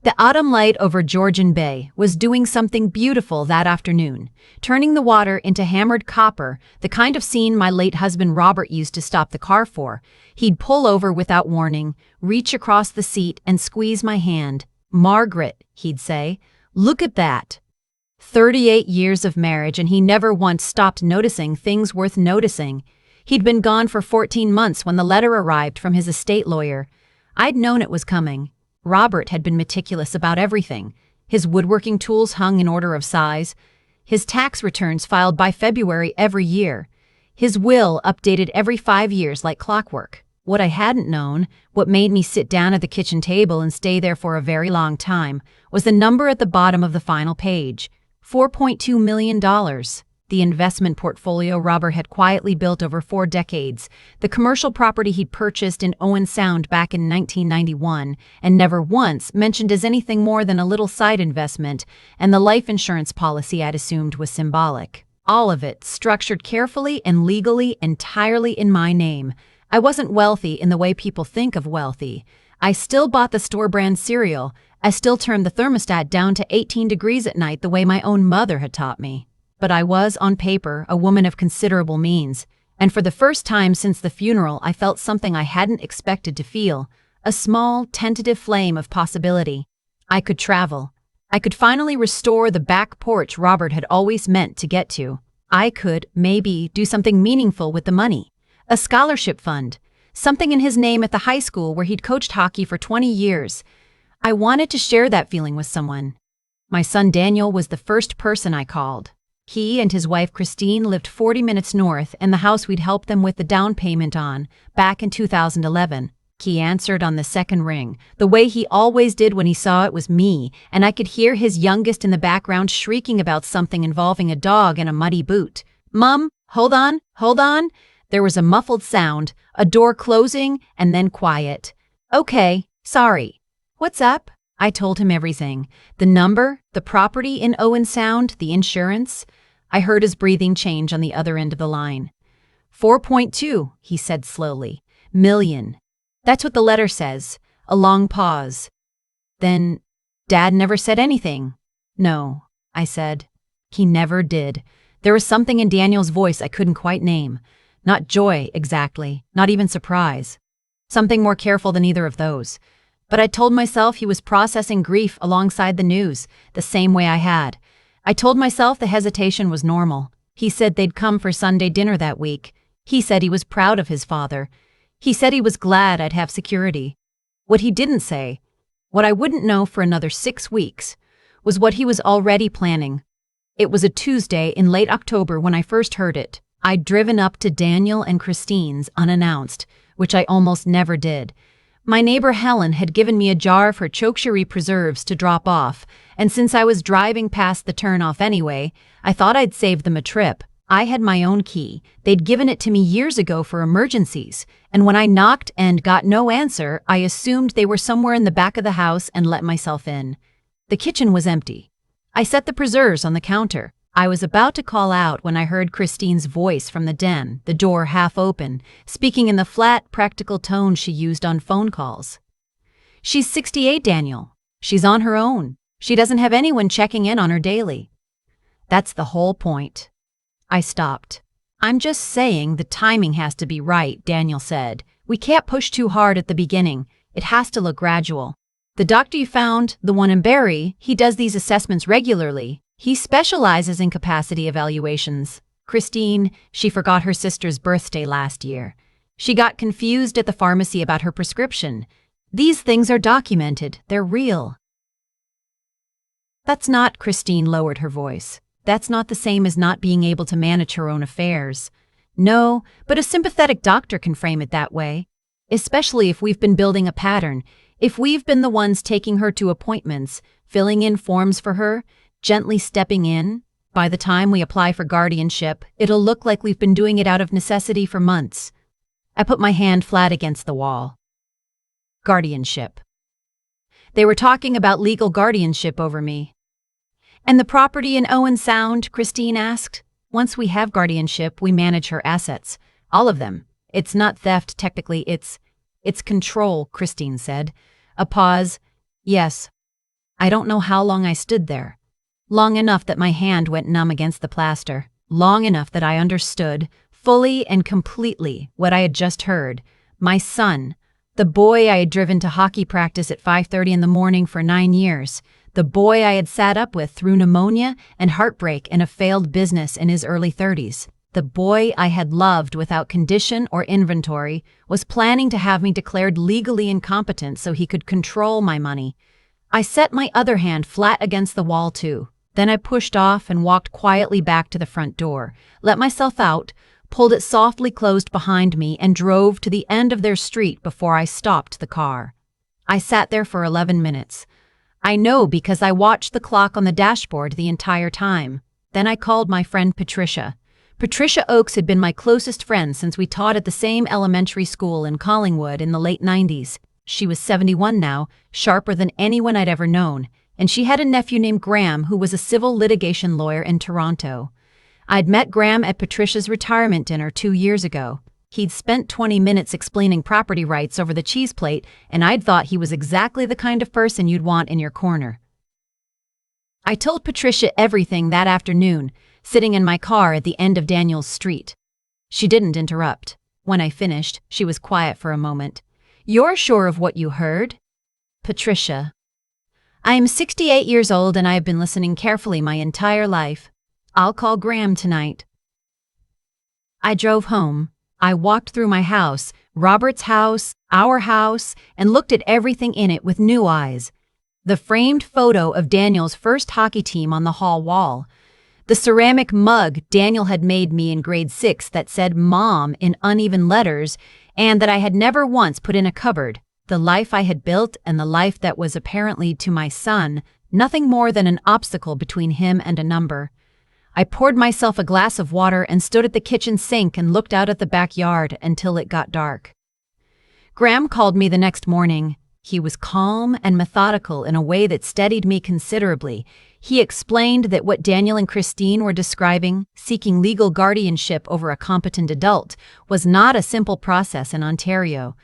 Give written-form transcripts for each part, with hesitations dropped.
The autumn light over Georgian Bay was doing something beautiful that afternoon, turning the water into hammered copper, the kind of scene my late husband Robert used to stop the car for. He'd pull over without warning, reach across the seat and squeeze my hand. "Margaret," he'd say, "look at that." 38 years of marriage, and he never once stopped noticing things worth noticing. He'd been gone for 14 months when the letter arrived from his estate lawyer. I'd known it was coming. Robert had been meticulous about everything. His woodworking tools hung in order of size. His tax returns filed by February every year. His will updated every 5 years like clockwork. What I hadn't known, what made me sit down at the kitchen table and stay there for a very long time, was the number at the bottom of the final page. $4.2 million. The investment portfolio Robert had quietly built over 4 decades, the commercial property he'd purchased in Owen Sound back in 1991 and never once mentioned as anything more than a little side investment, and the life insurance policy I'd assumed was symbolic. All of it structured carefully and legally, entirely in my name. I wasn't wealthy in the way people think of wealthy. I still bought the store-brand cereal. I still turned the thermostat down to 18 degrees at night the way my own mother had taught me. But I was, on paper, a woman of considerable means, and for the first time since the funeral I felt something I hadn't expected to feel, a small, tentative flame of possibility. I could travel. I could finally restore the back porch Robert had always meant to get to. I could, maybe, do something meaningful with the money. A scholarship fund. Something in his name at the high school where he'd coached hockey for 20 years. I wanted to share that feeling with someone. My son Daniel was the first person I called. He and his wife Christine lived 40 minutes north in the house we'd helped them with the down payment on, back in 2011. He answered on the second ring, the way he always did when he saw it was me, and I could hear his youngest in the background shrieking about something involving a dog and a muddy boot. "Mum, hold on, hold on." There was a muffled sound, a door closing, and then quiet. "Okay, sorry. What's up?" I told him everything. The number, the property in Owen Sound, the insurance. I heard his breathing change on the other end of the line. 4.2, he said slowly. Million. That's what the letter says. A long pause. Then, Dad never said anything. "No," I said. He never did. There was something in Daniel's voice I couldn't quite name. Not joy, exactly. Not even surprise. Something more careful than either of those. But I told myself he was processing grief alongside the news, the same way I had. I told myself the hesitation was normal. He said they'd come for Sunday dinner that week. He said he was proud of his father. He said he was glad I'd have security. What he didn't say, what I wouldn't know for another 6 weeks, was what he was already planning. It was a Tuesday in late October when I first heard it. I'd driven up to Daniel and Christine's unannounced, which I almost never did. My neighbor Helen had given me a jar of her chokecherry preserves to drop off, and since I was driving past the turnoff anyway, I thought I'd save them a trip. I had my own key. They'd given it to me years ago for emergencies, and when I knocked and got no answer, I assumed they were somewhere in the back of the house and let myself in. The kitchen was empty. I set the preserves on the counter. I was about to call out when I heard Christine's voice from the den, the door half open, speaking in the flat, practical tone she used on phone calls. "She's 68, Daniel. She's on her own. She doesn't have anyone checking in on her daily." "That's the whole point." I stopped. "I'm just saying the timing has to be right," Daniel said. "We can't push too hard at the beginning. It has to look gradual. The doctor you found, the one in Barrie, he does these assessments regularly. He specializes in capacity evaluations. Christine, she forgot her sister's birthday last year. She got confused at the pharmacy about her prescription. These things are documented. They're real." "That's not," Christine lowered her voice. "That's not the same as not being able to manage her own affairs." "No, but a sympathetic doctor can frame it that way. Especially if we've been building a pattern, if we've been the ones taking her to appointments, filling in forms for her, gently stepping in. By the time we apply for guardianship, it'll look like we've been doing it out of necessity for months." I put my hand flat against the wall. Guardianship. They were talking about legal guardianship over me. "And the property in Owen Sound?" Christine asked. "Once we have guardianship, we manage her assets. All of them. It's not theft, technically, it's control," Christine said. A pause. "Yes. I don't know how long I stood there. Long enough that my hand went numb against the plaster. Long enough that I understood, fully and completely, what I had just heard. My son, the boy I had driven to hockey practice at 5:30 in the morning for 9 years, the boy I had sat up with through pneumonia and heartbreak in a failed business in his early 30s, the boy I had loved without condition or inventory, was planning to have me declared legally incompetent so he could control my money. I set my other hand flat against the wall too. Then I pushed off and walked quietly back to the front door, let myself out, pulled it softly closed behind me, and drove to the end of their street before I stopped the car. I sat there for 11 minutes. I know because I watched the clock on the dashboard the entire time. Then I called my friend Patricia. Patricia Oakes had been my closest friend since we taught at the same elementary school in Collingwood in the late 90s. She was 71 now, sharper than anyone I'd ever known, and she had a nephew named Graham who was a civil litigation lawyer in Toronto. I'd met Graham at Patricia's retirement dinner 2 years ago. He'd spent 20 minutes explaining property rights over the cheese plate, and I'd thought he was exactly the kind of person you'd want in your corner. I told Patricia everything that afternoon, sitting in my car at the end of Daniel's street. She didn't interrupt. When I finished, she was quiet for a moment. "You're sure of what you heard?" Patricia: "I am 68 years old and I have been listening carefully my entire life. I'll call Graham tonight." I drove home. I walked through my house, Robert's house, our house, and looked at everything in it with new eyes. The framed photo of Daniel's first hockey team on the hall wall. The ceramic mug Daniel had made me in grade 6 that said Mom in uneven letters and that I had never once put in a cupboard. The life I had built and the life that was apparently to my son, nothing more than an obstacle between him and a number. I poured myself a glass of water and stood at the kitchen sink and looked out at the backyard until it got dark. Graham called me the next morning. He was calm and methodical in a way that steadied me considerably. He explained that what Daniel and Christine were describing, seeking legal guardianship over a competent adult, was not a simple process in Ontario.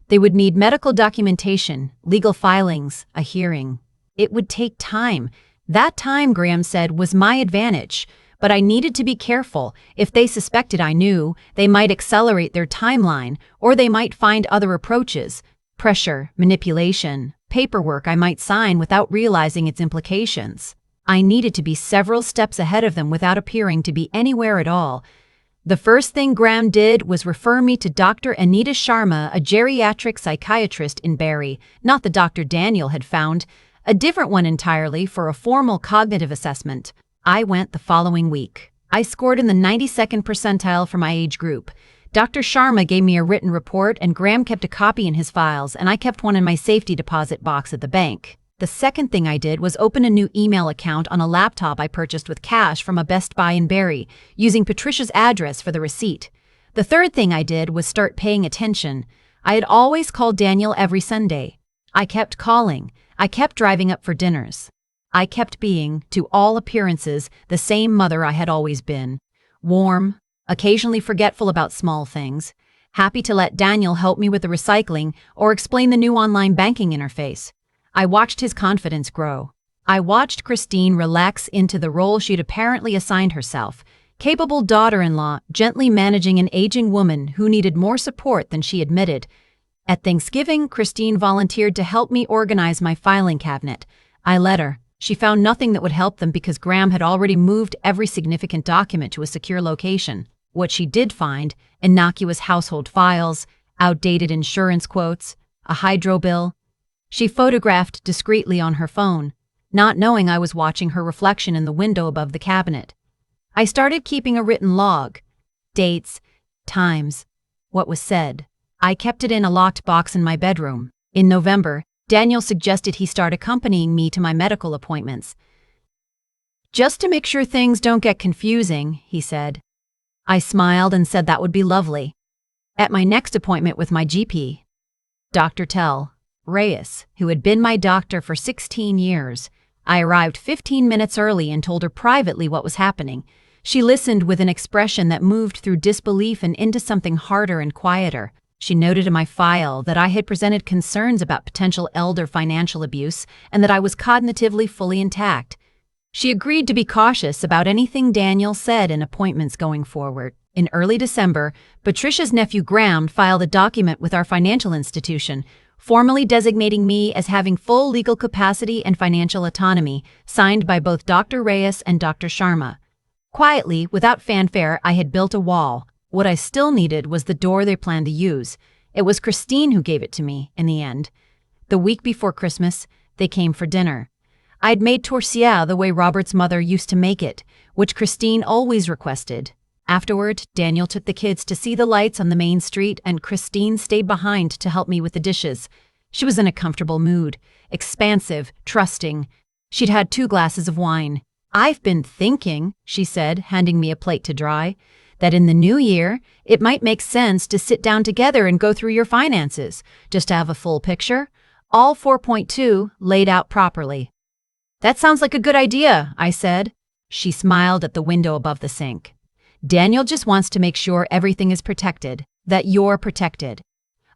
They would need medical documentation, legal filings, a hearing. It would take time. That time, Graham said, was my advantage, but I needed to be careful. If they suspected I knew, they might accelerate their timeline, or they might find other approaches. Pressure, manipulation, paperwork I might sign without realizing its implications. I needed to be several steps ahead of them without appearing to be anywhere at all. The first thing Graham did was refer me to Dr. Anita Sharma, a geriatric psychiatrist in Barrie, not the Dr. Daniel had found, a different one entirely, for a formal cognitive assessment. I went the following week. I scored in the 92nd percentile for my age group. Dr. Sharma gave me a written report and Graham kept a copy in his files and I kept one in my safety deposit box at the bank. The second thing I did was open a new email account on a laptop I purchased with cash from a Best Buy in Barrie, using Patricia's address for the receipt. The third thing I did was start paying attention. I had always called Daniel every Sunday. I kept calling. I kept driving up for dinners. I kept being, to all appearances, the same mother I had always been. Warm, occasionally forgetful about small things, happy to let Daniel help me with the recycling or explain the new online banking interface. I watched his confidence grow. I watched Christine relax into the role she'd apparently assigned herself, capable daughter-in-law gently managing an aging woman who needed more support than she admitted. At Thanksgiving, Christine volunteered to help me organize my filing cabinet. I let her. She found nothing that would help them because Graham had already moved every significant document to a secure location. What she did find, innocuous household files, outdated insurance quotes, a hydro bill. She photographed discreetly on her phone, not knowing I was watching her reflection in the window above the cabinet. I started keeping a written log. Dates, times, what was said. I kept it in a locked box in my bedroom. In November, Daniel suggested he start accompanying me to my medical appointments. "Just to make sure things don't get confusing," he said. I smiled and said that would be lovely. At my next appointment with my GP, Dr. Tell Reyes, who had been my doctor for 16 years, I arrived 15 minutes early and told her privately what was happening. She listened with an expression that moved through disbelief and into something harder and quieter. She noted in my file that I had presented concerns about potential elder financial abuse and that I was cognitively fully intact. She agreed to be cautious about anything Daniel said in appointments going forward. In early December, Patricia's nephew Graham filed a document with our financial institution, formally designating me as having full legal capacity and financial autonomy, signed by both Dr. Reyes and Dr. Sharma. Quietly, without fanfare, I had built a wall. What I still needed was the door they planned to use. It was Christine who gave it to me, in the end. The week before Christmas, they came for dinner. I'd made tortilla the way Robert's mother used to make it, which Christine always requested. Afterward, Daniel took the kids to see the lights on the main street, and Christine stayed behind to help me with the dishes. She was in a comfortable mood, expansive, trusting. She'd had 2 glasses of wine. "I've been thinking," she said, handing me a plate to dry, "that in the new year, it might make sense to sit down together and go through your finances, just to have a full picture, all 4.2 laid out properly." "That sounds like a good idea," I said. She smiled at the window above the sink. "Daniel just wants to make sure everything is protected, that you're protected."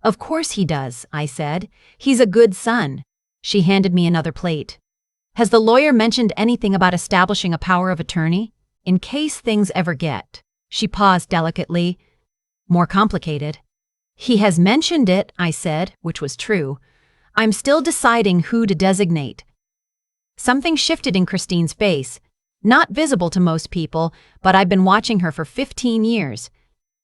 "Of course he does," I said. "He's a good son." She handed me another plate. "Has the lawyer mentioned anything about establishing a power of attorney? In case things ever get—" She paused delicately. "More complicated." "He has mentioned it," I said, which was true. "I'm still deciding who to designate." Something shifted in Christine's face. Not visible to most people, but I'd been watching her for 15 years.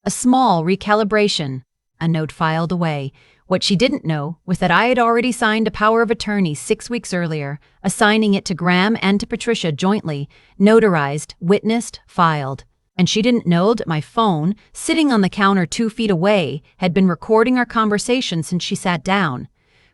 A small recalibration. A note filed away. What she didn't know was that I had already signed a power of attorney 6 weeks earlier, assigning it to Graham and to Patricia jointly, notarized, witnessed, filed. And she didn't know that my phone, sitting on the counter 2 feet away, had been recording our conversation since she sat down.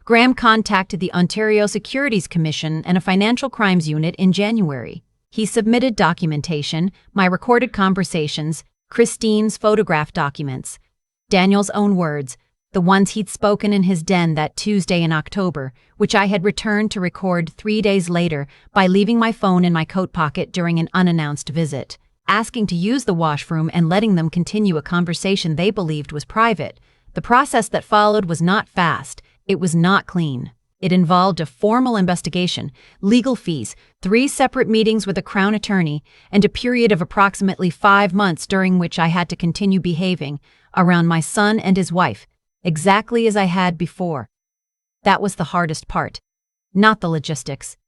Graham contacted the Ontario Securities Commission and a financial crimes unit in January. He submitted documentation, my recorded conversations, Christine's photograph documents, Daniel's own words, the ones he'd spoken in his den that Tuesday in October, which I had returned to record 3 days later by leaving my phone in my coat pocket during an unannounced visit, asking to use the washroom and letting them continue a conversation they believed was private. The process that followed was not fast. It was not clean. It involved a formal investigation, legal fees, 3 separate meetings with a Crown attorney, and a period of approximately 5 months during which I had to continue behaving around my son and his wife, exactly as I had before. That was the hardest part. Not the logistics.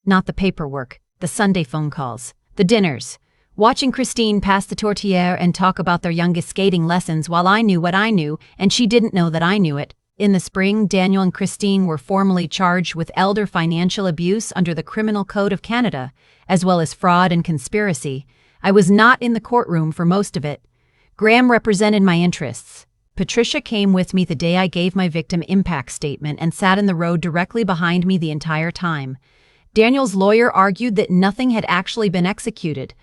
Not the paperwork, the Sunday phone calls, the dinners. Watching Christine pass the tortilla and talk about their youngest skating lessons while I knew what I knew and she didn't know that I knew it. In the spring, Daniel and Christine were formally charged with elder financial abuse under the Criminal Code of Canada, as well as fraud and conspiracy. I was not in the courtroom for most of it. Graham represented my interests. Patricia came with me the day I gave my victim impact statement and sat in the row directly behind me the entire time. Daniel's lawyer argued that nothing had actually been executed.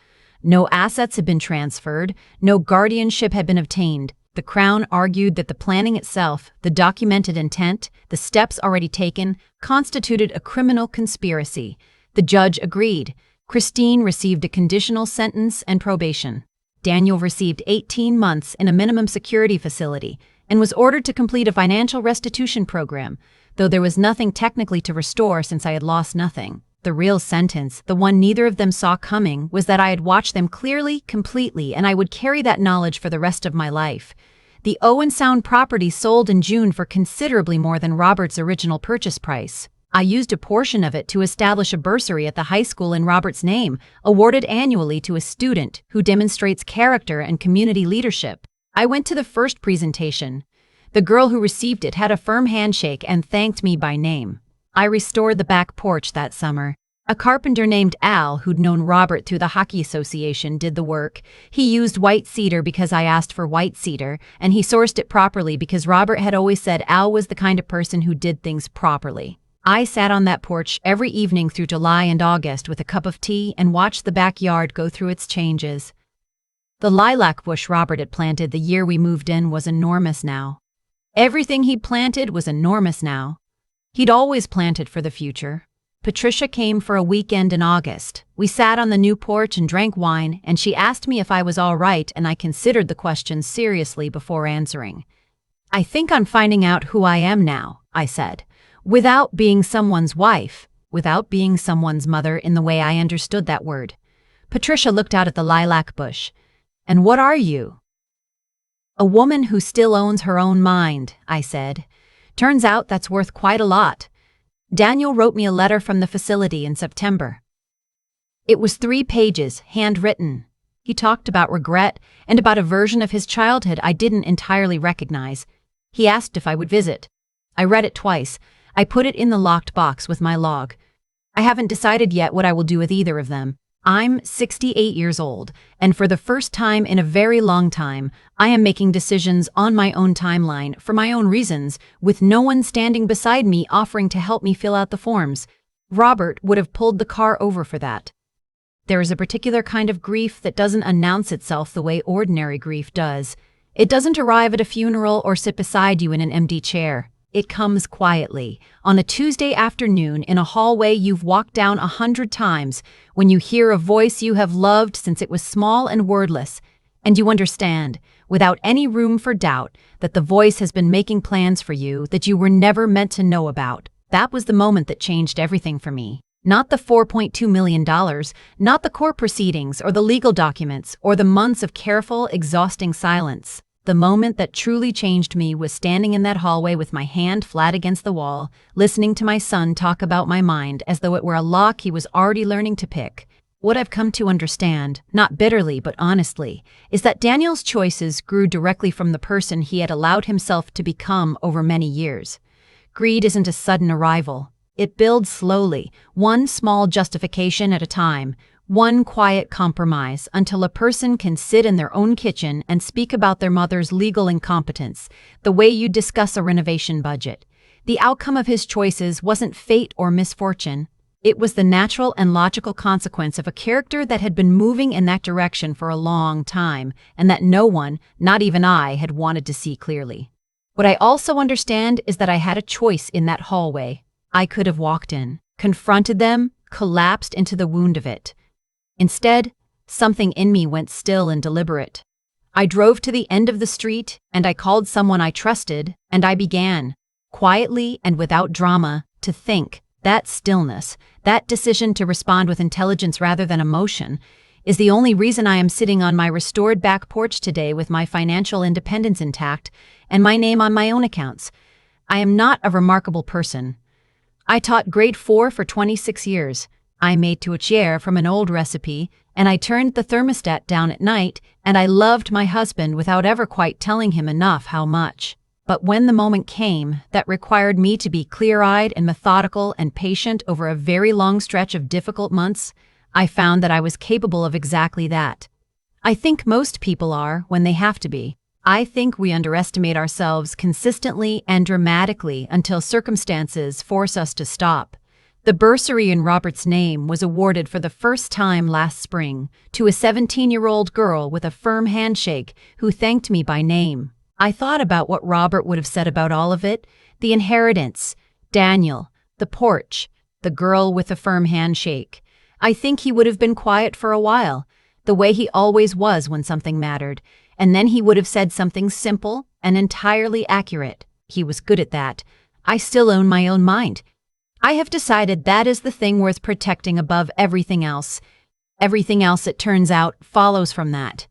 No assets had been transferred, no guardianship had been obtained. The Crown argued that the planning itself, the documented intent, the steps already taken, constituted a criminal conspiracy. The judge agreed. Christine received a conditional sentence and probation. Daniel received 18 months in a minimum security facility and was ordered to complete a financial restitution program, though there was nothing technically to restore since I had lost nothing. The real sentence, the one neither of them saw coming, was that I had watched them clearly, completely, and I would carry that knowledge for the rest of my life. The Owen Sound property sold in June for considerably more than Robert's original purchase price. I used a portion of it to establish a bursary at the high school in Robert's name, awarded annually to a student who demonstrates character and community leadership. I went to the first presentation. The girl who received it had a firm handshake and thanked me by name. I restored the back porch that summer. A carpenter named Al, who'd known Robert through the Hockey Association, did the work. He used white cedar because I asked for white cedar, and he sourced it properly because Robert had always said Al was the kind of person who did things properly. I sat on that porch every evening through July and August with a cup of tea and watched the backyard go through its changes. The lilac bush Robert had planted the year we moved in was enormous now. Everything he'd planted was enormous now. He'd always planted for the future. Patricia came for a weekend in August. We sat on the new porch and drank wine, and she asked me if I was all right, and I considered the question seriously before answering. I think I'm finding out who I am now, I said, without being someone's wife, without being someone's mother in the way I understood that word. Patricia looked out at the lilac bush. And what are you? A woman who still owns her own mind, I said. Turns out that's worth quite a lot. Daniel wrote me a letter from the facility in September. It was 3 pages, handwritten. He talked about regret and about a version of his childhood I didn't entirely recognize. He asked if I would visit. I read it twice. I put it in the locked box with my log. I haven't decided yet what I will do with either of them. I'm 68 years old, and for the first time in a very long time, I am making decisions on my own timeline for my own reasons, with no one standing beside me offering to help me fill out the forms. Robert would have pulled the car over for that. There is a particular kind of grief that doesn't announce itself the way ordinary grief does. It doesn't arrive at a funeral or sit beside you in an empty chair. It comes quietly, on a Tuesday afternoon in a hallway you've walked down 100 times, when you hear a voice you have loved since it was small and wordless, and you understand, without any room for doubt, that the voice has been making plans for you that you were never meant to know about. That was the moment that changed everything for me. Not the $4.2 million, not the court proceedings or the legal documents or the months of careful, exhausting silence. The moment that truly changed me was standing in that hallway with my hand flat against the wall, listening to my son talk about my mind as though it were a lock he was already learning to pick. What I've come to understand, not bitterly but honestly, is that Daniel's choices grew directly from the person he had allowed himself to become over many years. Greed isn't a sudden arrival. It builds slowly, one small justification at a time, one quiet compromise, until a person can sit in their own kitchen and speak about their mother's legal incompetence, the way you discuss a renovation budget. The outcome of his choices wasn't fate or misfortune. It was the natural and logical consequence of a character that had been moving in that direction for a long time, and that no one, not even I, had wanted to see clearly. What I also understand is that I had a choice in that hallway. I could have walked in, confronted them, collapsed into the wound of it. Instead, something in me went still and deliberate. I drove to the end of the street, and I called someone I trusted, and I began, quietly and without drama, to think. That stillness, that decision to respond with intelligence rather than emotion, is the only reason I am sitting on my restored back porch today with my financial independence intact and my name on my own accounts. I am not a remarkable person. I taught grade 4 for 26 years. I made to a chair from an old recipe, and I turned the thermostat down at night, and I loved my husband without ever quite telling him enough how much. But when the moment came that required me to be clear-eyed and methodical and patient over a very long stretch of difficult months, I found that I was capable of exactly that. I think most people are when they have to be. I think we underestimate ourselves consistently and dramatically until circumstances force us to stop. The bursary in Robert's name was awarded for the first time last spring to a 17-year-old girl with a firm handshake who thanked me by name. I thought about what Robert would have said about all of it: the inheritance, Daniel, the porch, the girl with a firm handshake. I think he would have been quiet for a while, the way he always was when something mattered, and then he would have said something simple and entirely accurate. He was good at that. I still own my own mind. I have decided that is the thing worth protecting above everything else. Everything else, it turns out, follows from that.